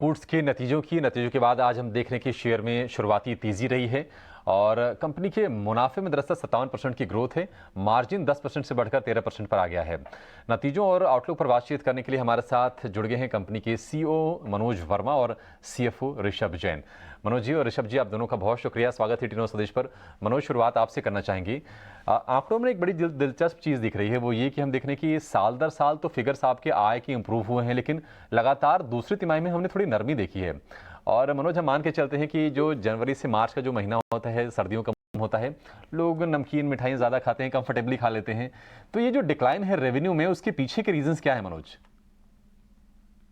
Foods के नतीजों के बाद आज हम देख रहे हैं कि शेयर में शुरुआती तेजी रही है और कंपनी के मुनाफे में दरअसल 57% की ग्रोथ है। मार्जिन 10% से बढ़कर 13% पर आ गया है। नतीजों और आउटलुक पर बातचीत करने के लिए हमारे साथ जुड़ गए हैं कंपनी के सीईओ मनोज वर्मा और सीएफओ ऋषभ जैन। मनोज जी और ऋषभ जी, आप दोनों का बहुत शुक्रिया। स्वागत है टी स्वदेश पर। मनोज, शुरुआत आपसे करना चाहेंगे। आंकड़ों में एक बड़ी दिलचस्प चीज़ दिख रही है, वो ये कि हम देख रहे हैं कि साल दर साल तो फिगर्स आपके आय के इंप्रूव हुए हैं, लेकिन लगातार दूसरी तिमाही में हमने थोड़ी नरमी देखी है। और मनोज, हम मान के चलते हैं कि जो जनवरी से मार्च का जो महीना होता है, सर्दियों का होता है, लोग नमकीन मिठाइयाँ ज़्यादा खाते हैं, कंफर्टेबली खा लेते हैं। तो ये जो डिक्लाइन है रेवेन्यू में, उसके पीछे के रीजंस क्या है मनोज?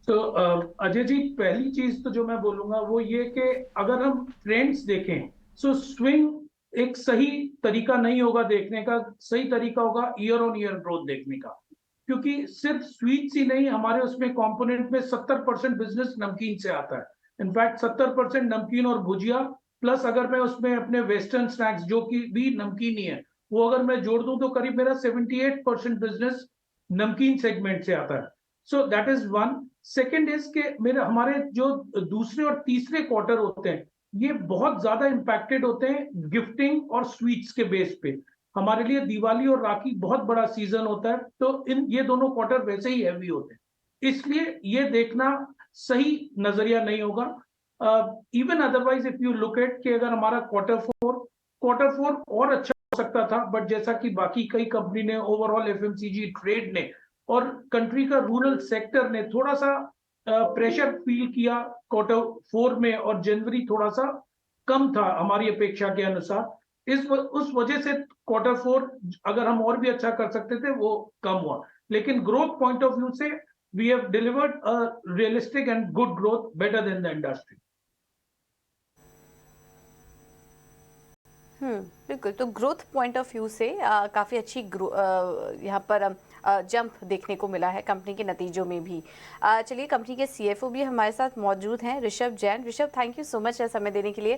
तो अजय जी, पहली चीज तो जो मैं बोलूंगा वो ये कि अगर हम ट्रेंड्स देखें, सो स्विंग एक सही तरीका नहीं होगा देखने का। सही तरीका होगा ईयर ऑन ईयर ग्रोथ देखने का, क्योंकि सिर्फ स्वीट्स ही नहीं, हमारे उसमें कंपोनेंट में 70% बिजनेस नमकीन से आता है। इनफैक्ट 70% नमकीन और भुजिया, प्लस अगर मैं उसमें अपने वेस्टर्न स्नैक्स जो कि भी नमकीन ही है, वो अगर मैं जोड़ दूं तो करीब मेरा 78% बिजनेस नमकीन सेगमेंट से आता है। So that is one. Second is के मेरे हमारे जो दूसरे और तीसरे क्वार्टर होते हैं, ये बहुत ज्यादा इंपैक्टेड होते हैं गिफ्टिंग और स्वीट्स के बेस पे। हमारे लिए दिवाली और राखी बहुत बड़ा सीजन होता है, तो इन ये दोनों क्वार्टर वैसे ही हैवी होते हैं, इसलिए ये देखना सही नजरिया नहीं होगा। Even otherwise if you look at कि अगर हमारा क्वार्टर फोर और अच्छा हो सकता था, बट जैसा कि बाकी कई कंपनी ने, ओवरऑल एफएमसीजी ट्रेड ने और कंट्री का रूरल सेक्टर ने थोड़ा सा प्रेशर फील किया क्वार्टर 4 में, और जनवरी थोड़ा सा कम था हमारी अपेक्षा के अनुसार। उस वजह से क्वार्टर 4 अगर हम और भी अच्छा कर सकते थे, वो कम हुआ। लेकिन ग्रोथ पॉइंट ऑफ व्यू से we have delivered a realistic and good growth, better than the industry. बिल्कुल। तो ग्रोथ पॉइंट ऑफ व्यू से काफ़ी अच्छी यहाँ पर जंप देखने को मिला है कंपनी के नतीजों में भी। चलिए, कंपनी के सीएफओ भी हमारे साथ मौजूद हैं, Rishabh Jain. Rishabh, thank you so much समय देने के लिए।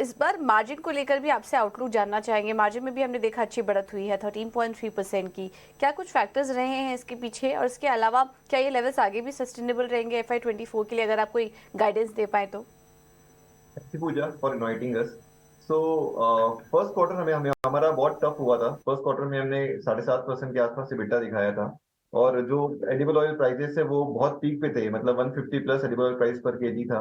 इस बार मार्जिन को लेकर भी आपसे आउटलुक जानना चाहेंगे। मार्जिन में भी हमने देखा अच्छी बढ़त हुई है 13.3% की। क्या कुछ फैक्टर्स रहे हैं इसके पीछे, और इसके अलावा क्या ये लेवल्स आगे भी सस्टेनेबल रहेंगे FY24 के लिए, अगर आप कोई गाइडेंस दे पाए तो? Thank you, Pooja, for inviting us. So, first quarter हमें हमें हमारा बहुत टफ हुआ था। फर्स्ट क्वार्टर में हमने 7.5% के आसपास EBITDA दिखाया था। और जो एडिबल ऑयल प्राइसेस है वो बहुत पीक पे थे, मतलब 150 प्लस एडिबल ऑयल प्राइस पर केजी था।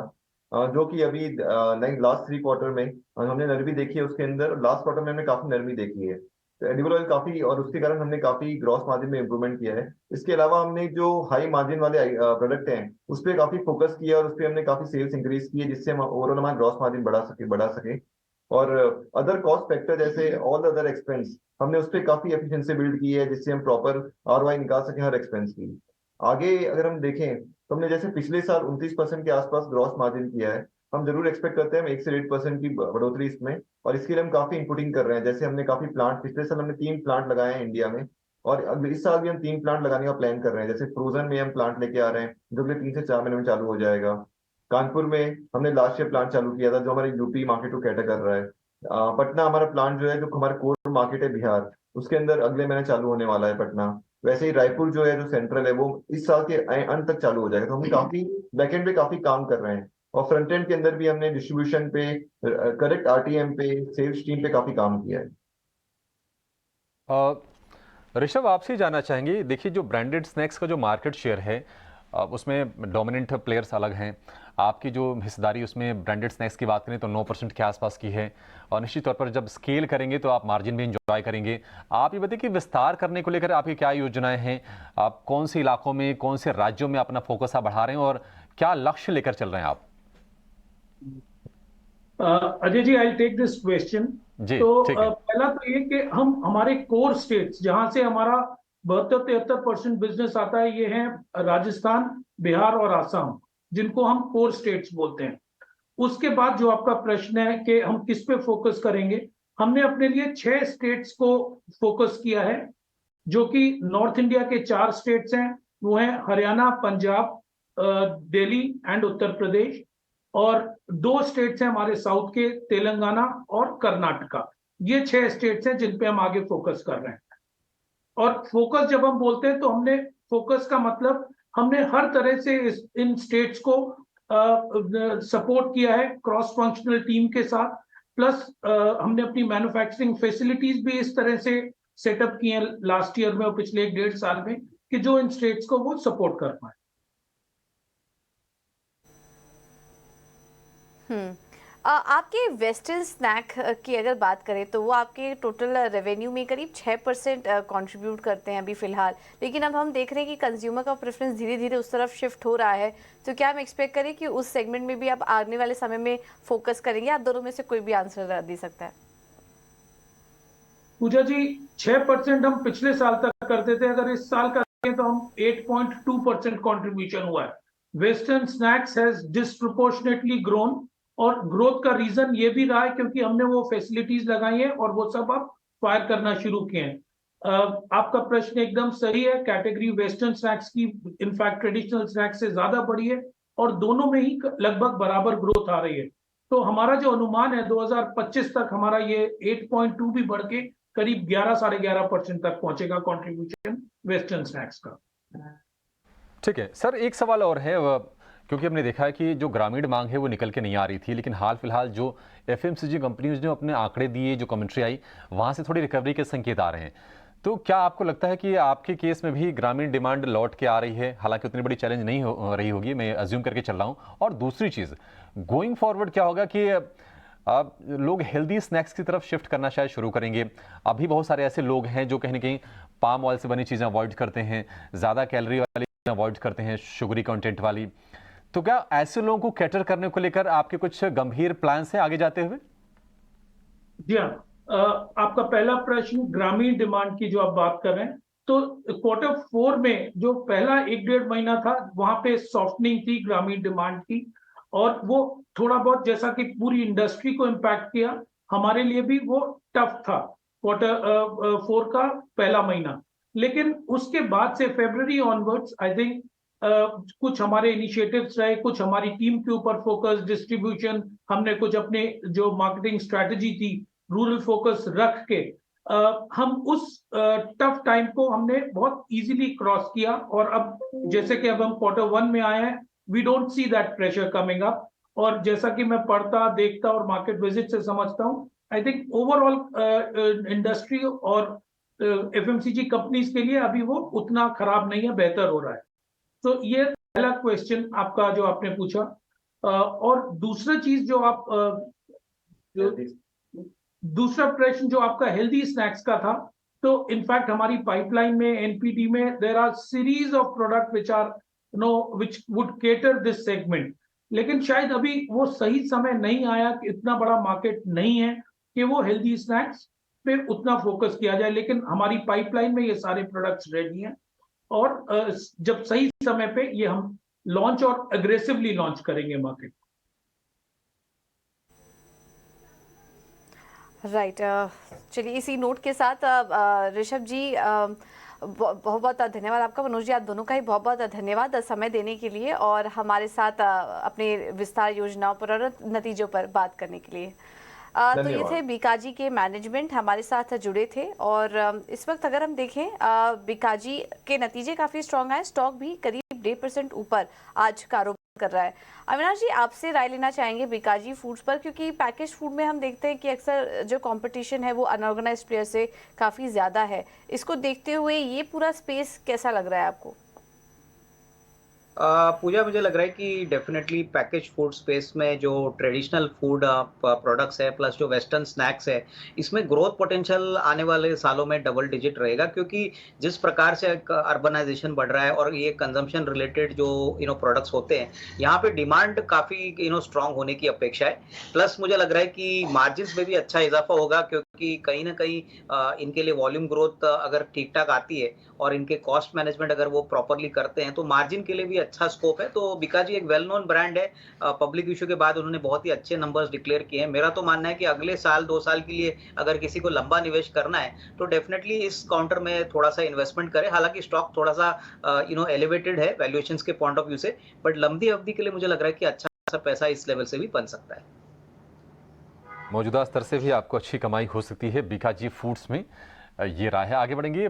जो कि अभी लास्ट 3 क्वार्टर में हमने नरमी देखी है उसके अंदर। लास्ट क्वार्टर में हमने काफी नरमी देखी है, तो एडिबल ऑयल काफी, और उसके कारण हमने काफी ग्रॉस मार्जिन में इंप्रूवमेंट किया है। इसके अलावा हमने जो हाई मार्जिन वाले प्रोडक्ट हैं उस पर काफी फोकस किया, और उस पर हमने काफी सेल्स इंक्रीज की है, जिससे हम ओवरऑल हमारा ग्रॉस मार्जिन बढ़ा सके। और अदर कॉस्ट फैक्टर जैसे ऑल अदर एक्सपेंस, हमने उस पर काफी एफिशिएंसी बिल्ड की है, जिससे हम प्रॉपर आरओआई निकाल सकें हर एक्सपेंस की। आगे अगर हम देखें तो हमने जैसे पिछले साल 29% के आसपास ग्रॉस मार्जिन किया है। हम जरूर एक्सपेक्ट करते हैं हम 1 से 1.5% की बढ़ोतरी इसमें, और इसके लिए हम काफी इनपुटिंग कर रहे हैं। जैसे हमने काफी प्लांट, पिछले साल हमने 3 प्लांट लगाए हैं इंडिया में, और अब इस साल भी हम 3 प्लांट लगाने का प्लान कर रहे हैं। जैसे फ्रोजन में हम प्लांट लेके आ रहे हैं जो अगले 3 से 4 महीने में चालू हो जाएगा। कानपुर में हमने लास्ट ईयर प्लांट चालू किया था जो हमारे यूपी मार्केट को कैटर कर रहा है। पटना हमारा प्लांट जो है, जो हमारा कोर मार्केट है बिहार, उसके अंदर अगले महीने चालू होने वाला है पटना। वैसे ही रायपुर जो है, जो सेंट्रल है, वो इस साल के अंत तक चालू हो जाएगा। तो हम काफी बैकएंड पे काफी काम कर रहे हैं, और फ्रंट एंड के अंदर भी हमने डिस्ट्रीब्यूशन पे, करेक्ट आरटीएम पे, सेल्स टीम पे काफी काम किया है। अ, ऋषभ, आपसे जानना चाहेंगे, देखिए जो ब्रांडेड स्नैक्स का जो मार्केट शेयर है, उसमें डोमिनेंट प्लेयर्स अलग हैं। आपकी जो हिस्सेदारी उसमें ब्रांडेड स्नैक्स की बात करें तो 9% के आसपास की है, और निश्चित तौर पर जब स्केल करेंगे तो आप मार्जिन भी इंजॉय करेंगे। आप ये बताइए कि विस्तार करने को लेकर आपकी क्या योजनाएं हैं? आप कौन से इलाकों में, कौन से राज्यों में अपना फोकस आप बढ़ा रहे हैं, और क्या लक्ष्य लेकर चल रहे हैं आप? Ajay ji, I take this question. जी तो ठीक है। पहला तो ये कि हम हमारे कोर स्टेट्स जहां से हमारा 72-73% बिजनेस आता है, ये हैं राजस्थान, बिहार और आसाम, जिनको हम कोर स्टेट्स बोलते हैं। उसके बाद जो आपका प्रश्न है कि हम किस पे फोकस करेंगे, हमने अपने लिए 6 स्टेट्स को फोकस किया है, जो कि नॉर्थ इंडिया के 4 स्टेट्स हैं। वो हैं हरियाणा, पंजाब, दिल्ली एंड उत्तर प्रदेश। और 2 स्टेट्स हैं हमारे साउथ के, तेलंगाना और कर्नाटका। ये 6 स्टेट्स हैं जिन पे हम आगे फोकस कर रहे हैं। और फोकस जब हम बोलते हैं तो हमने फोकस का मतलब हमने हर तरह से इन स्टेट्स को सपोर्ट किया है क्रॉस फंक्शनल टीम के साथ। प्लस हमने अपनी मैन्युफैक्चरिंग फैसिलिटीज भी इस तरह से सेटअप की हैं लास्ट ईयर में और पिछले 1.5 साल में कि जो इन स्टेट्स को वो सपोर्ट कर पाए। आपके वेस्टर्न स्नैक की अगर बात करें तो वो आपके टोटल रेवेन्यू में करीब 6% कंट्रीब्यूट करते हैं अभी फिलहाल, लेकिन अब हम देख रहे हैं कि कंज्यूमर का प्रेफरेंस धीरे धीरे उस तरफ शिफ्ट हो रहा है, तो क्या हम एक्सपेक्ट करें कि उस सेगमेंट में भी आप आने वाले समय में फोकस करेंगे? आप दोनों में से कोई भी आंसर दे सकता है। पूजा जी, 6% हम पिछले साल तक करते थे, अगर इस साल का तो हम 8.2% कंट्रीब्यूशन हुआ है। Western snacks has disproportionately grown, और ग्रोथ का रीजन ये भी रहा है क्योंकि हमने वो फैसिलिटीज लगाई हैं और वो सब अब फायर करना शुरू किए हैं। आपका प्रश्न एकदम सही है, कैटेगरी वेस्टर्न स्नैक्स की इनफैक्ट ट्रेडिशनल स्नैक्स से ज्यादा बड़ी है और दोनों में ही लगभग बराबर ग्रोथ आ रही है। तो हमारा जो अनुमान है 2025 तक हमारा ये 8.2 भी बढ़ के करीब 11-11.5% तक पहुंचेगा कंट्रीब्यूशन वेस्टर्न स्नैक्स का। ठीक है सर, एक सवाल और है, क्योंकि हमने देखा है कि जो ग्रामीण मांग है वो निकल के नहीं आ रही थी, लेकिन हाल फिलहाल जो एफएमसीजी कंपनीज ने अपने आंकड़े दिए, जो कमेंट्री आई, वहाँ से थोड़ी रिकवरी के संकेत आ रहे हैं। तो क्या आपको लगता है कि आपके केस में भी ग्रामीण डिमांड लौट के आ रही है? हालांकि उतनी बड़ी चैलेंज नहीं हो रही होगी, मैं अज्यूम करके चल रहा हूँ। और दूसरी चीज़, गोइंग फॉरवर्ड क्या होगा कि अब लोग हेल्दी स्नैक्स की तरफ शिफ्ट करना शायद शुरू करेंगे। अभी बहुत सारे ऐसे लोग हैं जो कहीं ना कहीं पाम ऑयल से बनी चीज़ें अवॉइड करते हैं, ज़्यादा कैलोरी वाली चीज़ें अवॉइड करते हैं, शुगरी कंटेंट वाली। तो क्या ऐसे लोगों को कैटर करने को लेकर आपके कुछ गंभीर प्लान्स हैं आगे जाते हुए? जी हाँ, आपका पहला प्रश्न ग्रामीण डिमांड की जो आप बात कर रहे हैं, तो Q4 में जो पहला 1-1.5 महीना था वहां पे सॉफ्टनिंग थी ग्रामीण डिमांड की, और वो थोड़ा बहुत जैसा कि पूरी इंडस्ट्री को इम्पैक्ट किया, हमारे लिए भी वो टफ था Q4 का पहला महीना। लेकिन उसके बाद से फरवरी ऑनवर्ड्स आई थिंक कुछ हमारे इनिशिएटिव्स रहे, कुछ हमारी टीम के ऊपर फोकस, डिस्ट्रीब्यूशन, हमने कुछ अपने जो मार्केटिंग स्ट्रैटेजी थी रूरल फोकस रख के हम उस टफ टाइम को हमने बहुत इजीली क्रॉस किया। और अब जैसे कि अब हम Q1 में आए हैं, we don't see that pressure coming up. और जैसा कि मैं पढ़ता देखता और मार्केट विजिट से समझता हूँ, आई थिंक ओवरऑल इंडस्ट्री और एफएमसीजी कंपनीज के लिए अभी वो उतना खराब नहीं है, बेहतर हो रहा है। तो ये पहला क्वेश्चन आपका जो आपने पूछा। और दूसरा चीज जो आप दूसरा प्रश्न जो आपका हेल्दी स्नैक्स का था, तो इनफैक्ट हमारी पाइपलाइन में एनपीडी में there are series of product which are which would cater this segment. लेकिन शायद अभी वो सही समय नहीं आया कि इतना बड़ा मार्केट नहीं है कि वो हेल्दी स्नैक्स पे उतना फोकस किया जाए, लेकिन हमारी पाइपलाइन में ये सारे प्रोडक्ट्स रेडी हैं और जब सही समय पे ये हम लॉन्च और अग्रेसिवली लॉन्च करेंगे मार्केट। राइट, चलिए इसी नोट के साथ ऋषभ जी बहुत बहुत धन्यवाद आपका, मनोज जी आप दोनों का ही बहुत बहुत धन्यवाद समय देने के लिए और हमारे साथ अपने विस्तार योजनाओं पर और नतीजों पर बात करने के लिए। तो ये थे बीकाजी के मैनेजमेंट हमारे साथ जुड़े थे। और इस वक्त अगर हम देखें बीकाजी के नतीजे काफ़ी स्ट्रॉन्ग आए, स्टॉक भी करीब 1.5% ऊपर आज कारोबार कर रहा है। अविनाश जी आपसे राय लेना चाहेंगे बीकाजी फूड्स पर, क्योंकि पैकेज फूड में हम देखते हैं कि अक्सर जो कंपटीशन है वो अनऑर्गेनाइज्ड प्लेयर से काफ़ी ज़्यादा है। इसको देखते हुए ये पूरा स्पेस कैसा लग रहा है आपको? पूजा, मुझे लग रहा है कि डेफिनेटली पैकेज फूड स्पेस में जो ट्रेडिशनल फूड प्रोडक्ट्स है प्लस जो वेस्टर्न स्नैक्स है, इसमें ग्रोथ पोटेंशियल आने वाले सालों में डबल डिजिट रहेगा, क्योंकि जिस प्रकार से अर्बनाइजेशन बढ़ रहा है और ये कंजम्पशन रिलेटेड जो प्रोडक्ट्स होते हैं, यहाँ पे डिमांड काफ़ी स्ट्रांग होने की अपेक्षा है। प्लस मुझे लग रहा है कि मार्जिन्स में भी अच्छा इजाफा होगा, क्योंकि कहीं ना कहीं इनके लिए वॉल्यूम ग्रोथ अगर ठीक ठाक आती है और इनके कॉस्ट मैनेजमेंट अगर वो प्रॉपरली करते हैं तो मार्जिन के लिए भी अच्छा स्कोप है। तो बीकाजी एक वेल नोन ब्रांड है, पब्लिक इशू के बाद उन्होंने बहुत ही अच्छे नंबर्स डिक्लेयर किए हैं। मेरा तो मानना है कि अगले साल 2 साल के लिए अगर किसी को लंबा निवेश करना है तो डेफिनेटली इस काउंटर में थोड़ा सा इन्वेस्टमेंट करे। हालांकि स्टॉक थोड़ा सा एलिवेटेड है वैल्यूएशंस के पॉइंट ऑफ व्यू से, बट लंबी अवधि के लिए मुझे लग रहा है कि अच्छा सा पैसा इस लेवल से भी बन सकता है। मौजूदा स्तर से भी आपको अच्छी कमाई हो सकती है बीकाजी फूड्स में, ये राय है। आगे बढ़ेंगे।